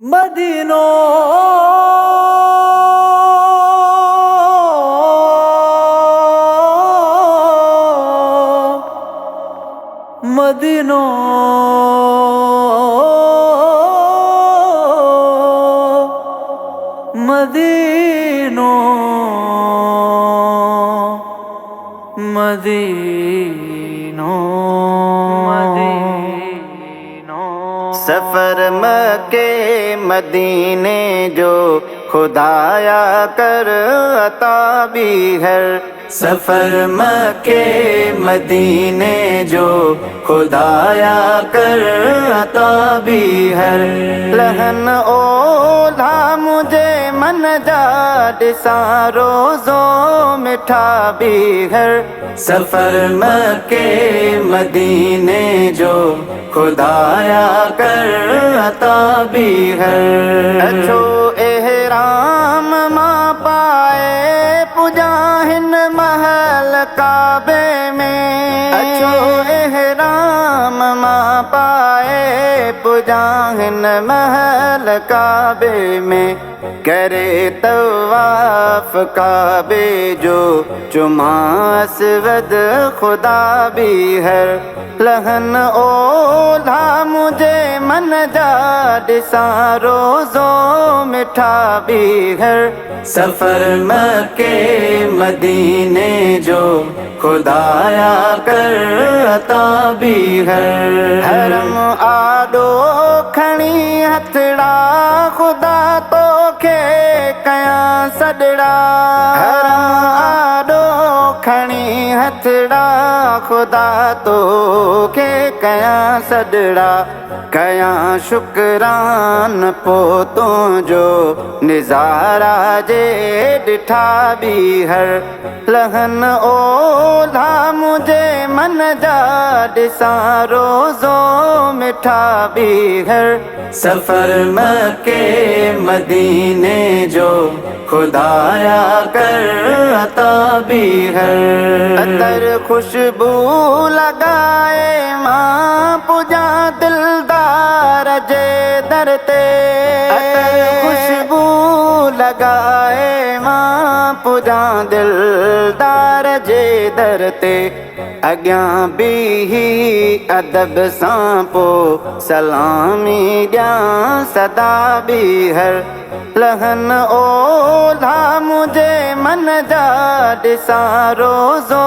मदीनो मदीनो मदीनो मदीनो मदीनो सफर मक्के मदीने जो खुदाया कर अता भी है। सफर मक्के मदीने जो खुदाया कर अता भी है। लहन ओला मुझे मन जाड सारो जो मिठा भी है। सफर मक्के मदीने जो खुदाया कर अता भी है। अच्छो एहराम मां पाए पुजाहिन महल काबे में। अच्छो एहराम मां पाए पुजाहिन महल काबे में। करे तवाफ काबे जो चुमा असवद खुदा भी है। लहन ओला मुझे मन जाड सारो जो मिठा भी है। सफर मक्के मदीने जो खुदाया कर अता भी है। हरम आडो खणी हथड़ा खुदा तो के कया सदड़ा। हरम आडो खणी हथड़ा खुदा तो के कया सदड़ा। कया शुक्रान पोतों जो निजारा जे डिठा भी हर। लहन ओला मुझे मन जाड सारो जो मिठा भी हर। सफर मक्के मदीने जो खुदाया कर अता भी है। अतर खुशबू लगाए मां पुजा दिलदार जे दरते। अतर खुशबू लगाए मां पुजा दिलदार जे दरते। अग्यां भी अदब सां पो सलामी ॾियां सदा भी हर। लहन ओला मुझे मन जाड सारो जो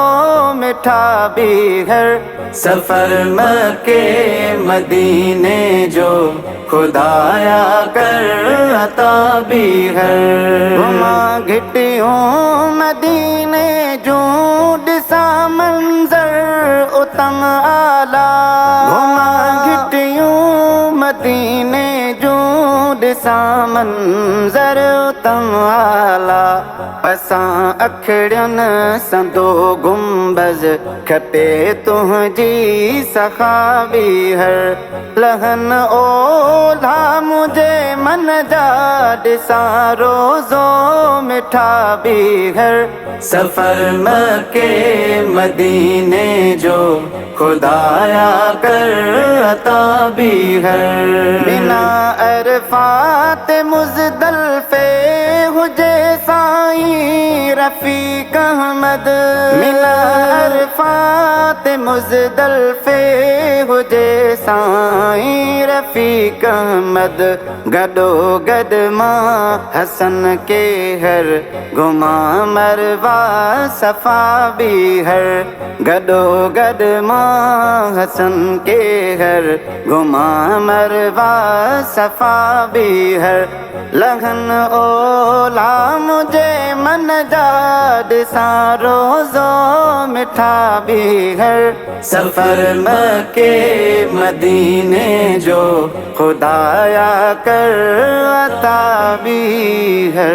मिठा भी हर। सफर मक्के मदीने जो खुदाया कर अता भी है। घुमा घिटियूं मदीने जूं ॾिसा मंज़र उतम आला। घुमा घिटियूं मदीने जूं ॾिसा मंज़र उतम आला। असां अखिड़ियुनि संदो गुंबज़ खपे तुंहिंजी सखा भी हर। लहन ओला मुझे मन जाड सारो जो मिठा भी हर। सफर मक्के मदीने जो खुदाया कर अता भी है। बिना अरफात मुज़दलिफ़े हुजे साईं रफ़ीक अहमद। बिना अरफात मुज़दलिफ़े हुजे साईं रफ़ीक अहमद। गडो गड मां हसन के हर घुमा मरवा सफ़ा भी हर। गडो गड मां हसन के हर घुमा मरवा सफ़ा भी हर। लहन ओला मुझे मन जाड सारो जो मिठा भी हर। सफर मक्के मदीने जो खुदाया कर अता भी है।